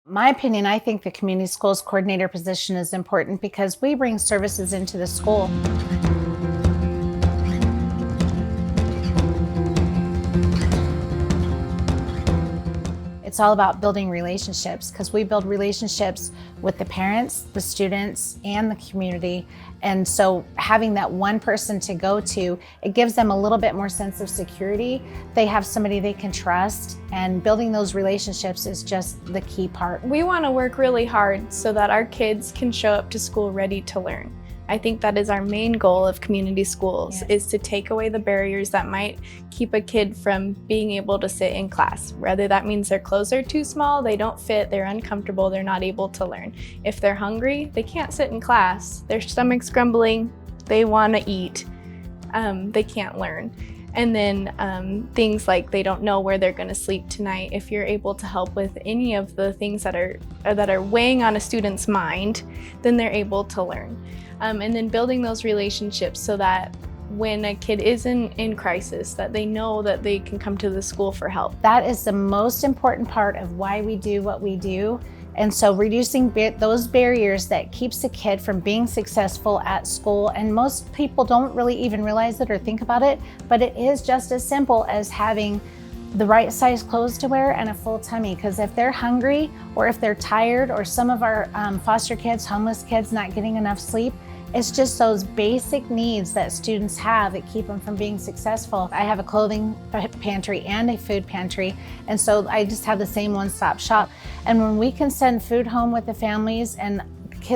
My opinion, I think the community schools coordinator position is important because we bring services into the school. It's all about building relationships because we build relationships with the parents, the students, and the community. And so having that one person to go to, it gives them a little bit more sense of security. They have somebody they can trust, and building those relationships is just the key part. We want to work really hard so that our kids can show up to school ready to learn. I think that is our main goal of community schools, is to take away the barriers that might keep a kid from being able to sit in class. Whether that means their clothes are too small, they don't fit, they're uncomfortable, they're not able to learn. If they're hungry, they can't sit in class. Their stomach's grumbling, they want to eat, they can't learn. And then things like they don't know where they're going to sleep tonight. If you're able to help with any of the things that are weighing on a student's mind, then they're able to learn. And then building those relationships so that when a kid is in crisis, that they know that they can come to the school for help. That is the most important part of why we do what we do. And so reducing those barriers that keeps a kid from being successful at school, and most people don't really even realize it or think about it, but it is just as simple as having the right size clothes to wear and a full tummy. Because if they're hungry or if they're tired, or some of our foster kids, homeless kids not getting enough sleep, it's just those basic needs that students have that keep them from being successful. I have a clothing pantry and a food pantry, and so I just have the same one-stop shop. And when we can send food home with the families, and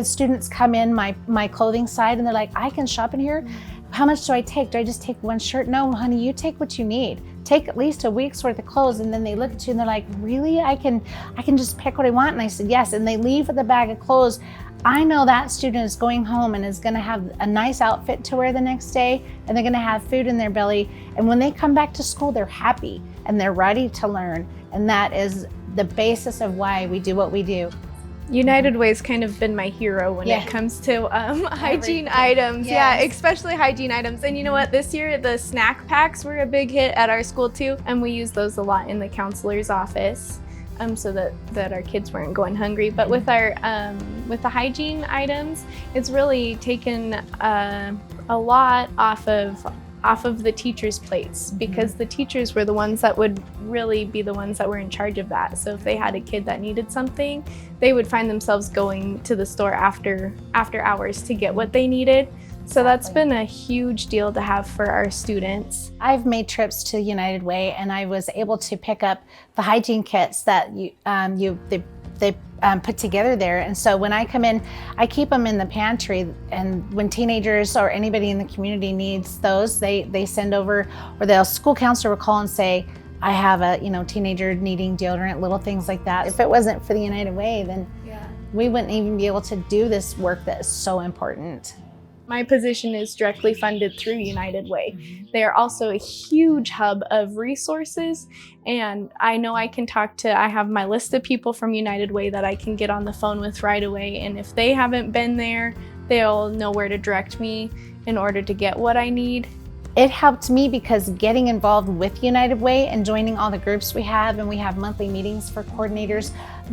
students come in my clothing side and they're like, I can shop in here? How much do I take? Do I just take one shirt? No, honey, you take what you need. Take at least a week's worth of clothes. And then they look at you and they're like, really? I can just pick what I want? And I said, yes. And they leave with a bag of clothes. I know that student is going home and is gonna have a nice outfit to wear the next day, and they're gonna have food in their belly. And when they come back to school, they're happy and they're ready to learn. And that is the basis of why we do what we do. United Way's kind of been my hero when it comes to hygiene items. Yeah, especially hygiene items. And you know what? This year, the snack packs were a big hit at our school too. And we use those a lot in the counselor's office. So that our kids weren't going hungry. But with with the hygiene items, it's really taken a lot off of the teachers' plates, because the teachers were the ones that would really be the ones that were in charge of that. So if they had a kid that needed something, they would find themselves going to the store after hours to get what they needed. So that's been a huge deal to have for our students. I've made trips to United Way, and I was able to pick up the hygiene kits that they put together there. And so when I come in, I keep them in the pantry, and when teenagers or anybody in the community needs those, they send over, or the school counselor will call and say, I have a teenager needing deodorant, little things like that. If it wasn't for the United Way, then we wouldn't even be able to do this work that is so important. My position is directly funded through United Way. They are also a huge hub of resources, and I know I have my list of people from United Way that I can get on the phone with right away, and if they haven't been there, they'll know where to direct me in order to get what I need. It helped me because getting involved with United Way and joining all the groups we have, and we have monthly meetings for coordinators,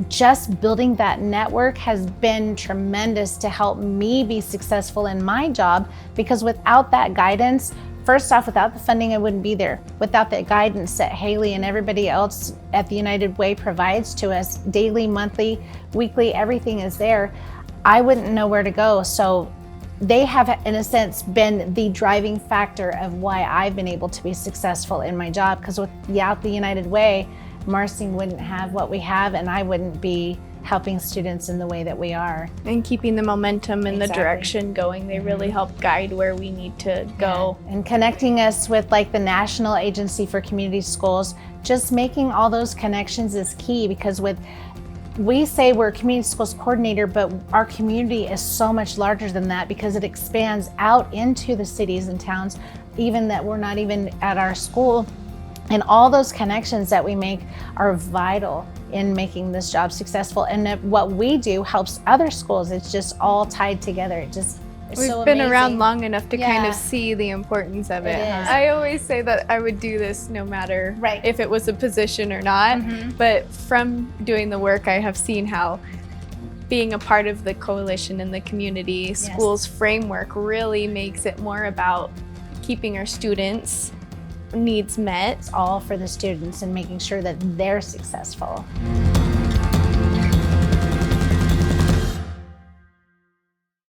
just building that network has been tremendous to help me be successful in my job. Because without that guidance, first off, without the funding, I wouldn't be there. Without the guidance that Haley and everybody else at the United Way provides to us, daily, monthly, weekly, everything is there, I wouldn't know where to go. So they have, in a sense, been the driving factor of why I've been able to be successful in my job. Because without the United Way, Marsing wouldn't have what we have, and I wouldn't be helping students in the way that we are. And keeping the momentum and the direction going. They really help guide where we need to go. And connecting us with like the National Agency for Community Schools, just making all those connections is key, because we say we're a community schools coordinator, but our community is so much larger than that, because it expands out into the cities and towns, even that we're not even at our school. And all those connections that we make are vital in making this job successful. And what we do helps other schools. It's just all tied together. It's We've so been around amazing. long enough to kind Yeah. of see the importance of it. It is. I always say that I would do this no matter Right. if it was a position or not. Mhm. But from doing the work, I have seen how being a part of the coalition and the community schools framework really makes it more about keeping our students' needs met. It's all for the students and making sure that they're successful.